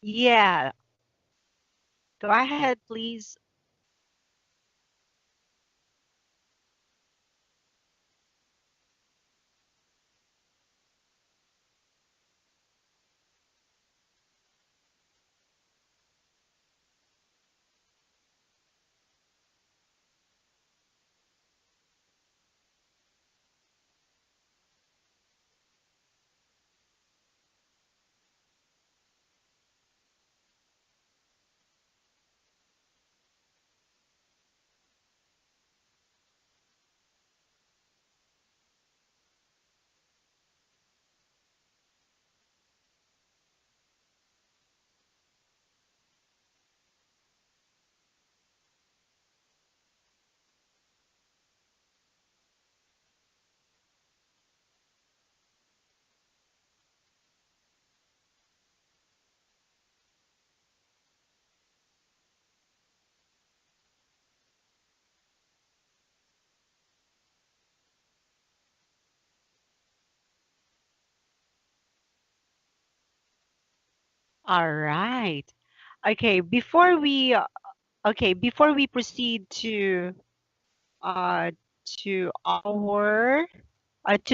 Yeah, go ahead, please. All right. Okay, before we proceed uh to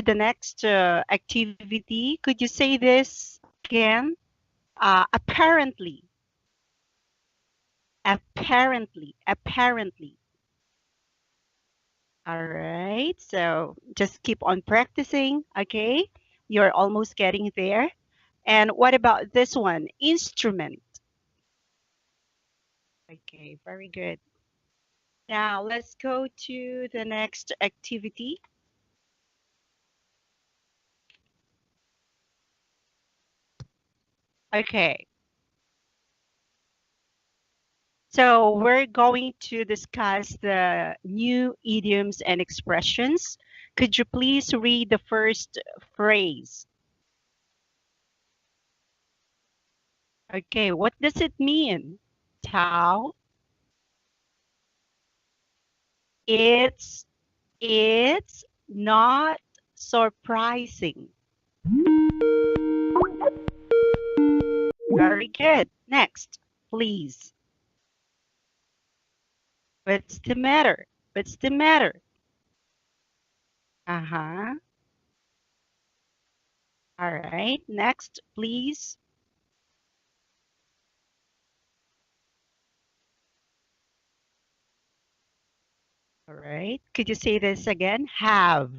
the next activity, could you say this again? Apparently, apparently. All right. So just keep on practicing, okay? You're almost getting there. And what about this one? Instrument. Okay, very good. Now let's go to the next activity. Okay, so we're going to discuss the new idioms and expressions. Could you please read the first phrase? Okay, what does it mean? Tao, it's it's not surprising. Very good. Next, please. What's the matter? What's the matter? Uh-huh. All right. Next, please. All right. Could you say this again? Have.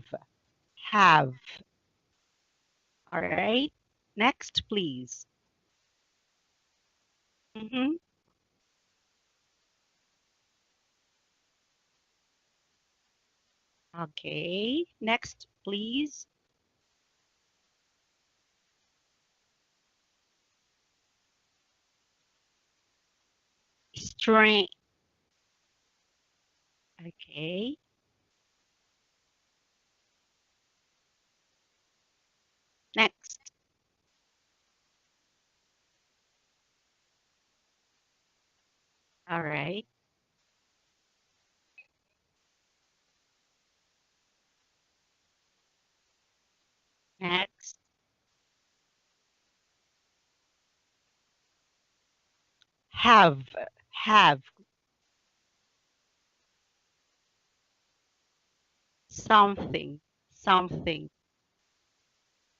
Have. All right. Next, please. Mm-hmm. Okay. Next, please. Strength. Okay. Next. All right. Next. Have. Have. Something. Something.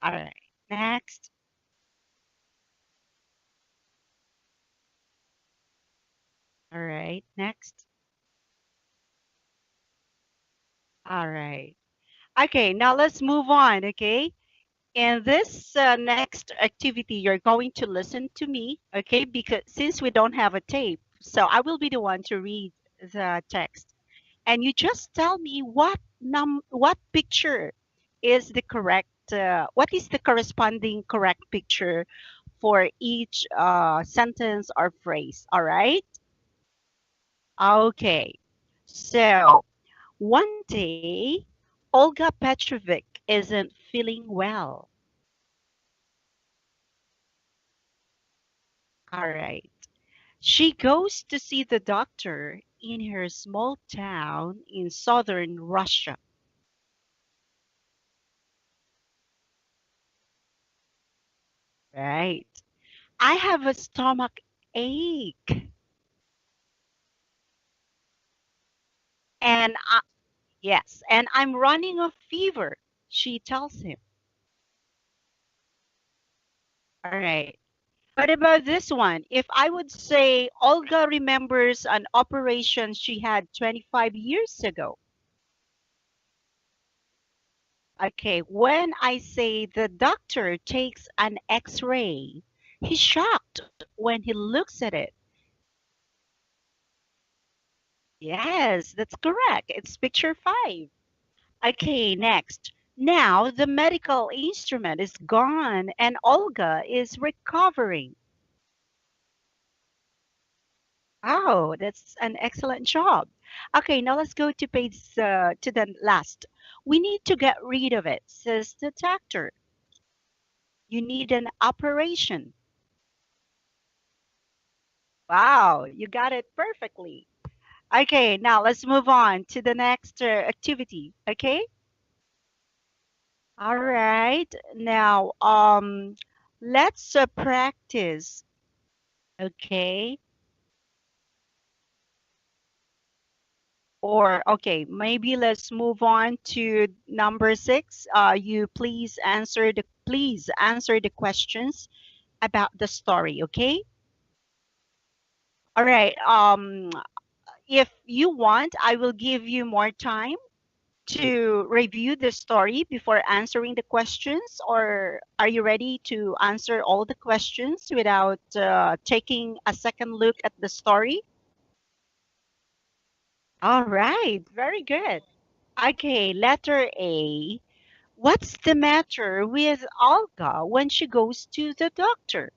All right. Next. All right. Next. All right. Okay. Now let's move on. Okay. In this next activity, you're going to listen to me, okay? Because since we don't have a tape, so I will be the one to read the text, and you just tell me what picture is the correct, what is the corresponding correct picture for each sentence or phrase. All right? Okay. So one day, Olga Petrovic isn't feeling well. All right. She goes to see the doctor in her small town in southern Russia. Right. I have a stomach ache. And yes, and I'm running a fever, she tells him. All right. What about this one? If I would say Olga remembers an operation she had 25 years ago. Okay, when I say the doctor takes an x-ray, he's shocked when he looks at it. Yes, that's correct. It's picture five. Okay, next. Now the medical instrument is gone and Olga is recovering. Oh, that's an excellent job. Okay, now let's go to page to the last. We need to get rid of it, says the doctor. You need an operation. Wow, you got it perfectly. Okay, now let's move on to the next activity. Okay? All right. Now, let's practice. Okay? Or okay, maybe let's move on to number six. You please answer the questions about the story. Okay? All right. If you want, I will give you more time to review the story before answering the questions, or are you ready to answer all the questions without taking a second look at the story? All right, very good. Okay, letter A. What's the matter with Olga when she goes to the doctor?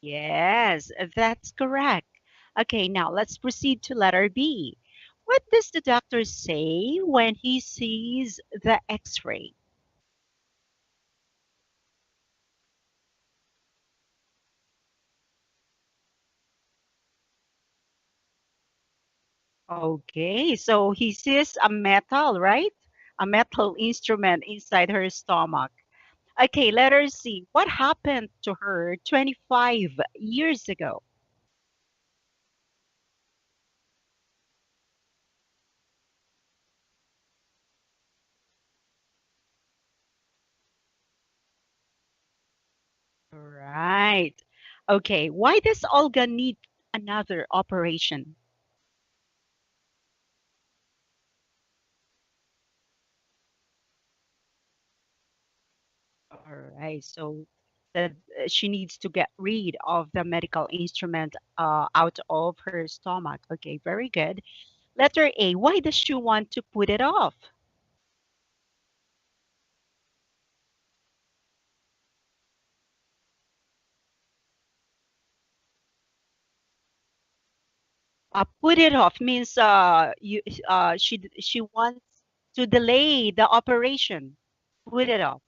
Yes, that's correct. Okay, now let's proceed to letter B. What does the doctor say when he sees the x-ray? Okay, so he sees a metal, right? A metal instrument inside her stomach. Okay, letter C. What happened to her 25 years ago? Right. Okay, why does Olga need another operation? All right, so that she needs to get rid of the medical instrument out of her stomach. Okay, very good. Letter A. Why does she want to put it off? Put it off means she wants to delay the operation. Put it off.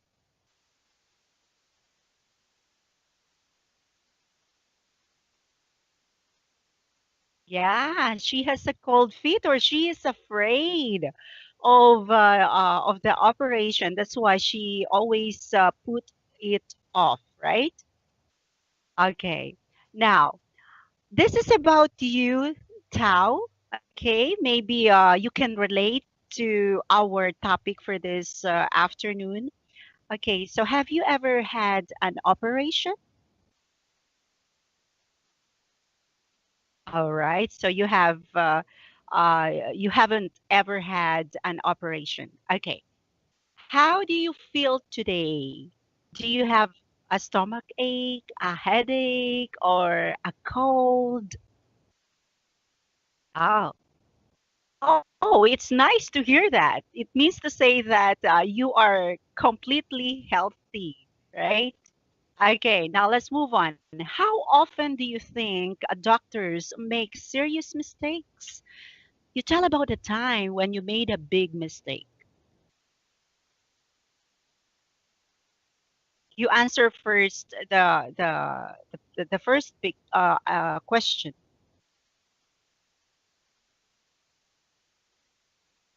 Yeah, she has a cold feet or she is afraid of the operation. That's why she always put it off, right? Okay. Now, this is about you, Tao. Okay, maybe you can relate to our topic for this afternoon. Okay, so have you ever had an operation? All right, so you haven't ever had an operation. Okay, how do you feel today? Do you have a stomach ache, a headache, or a cold? Oh, oh, it's nice to hear that. It means to say that you are completely healthy, right? Okay, now let's move on. How often do you think doctors make serious mistakes? You tell about the time when you made a big mistake. You answer first the first big question.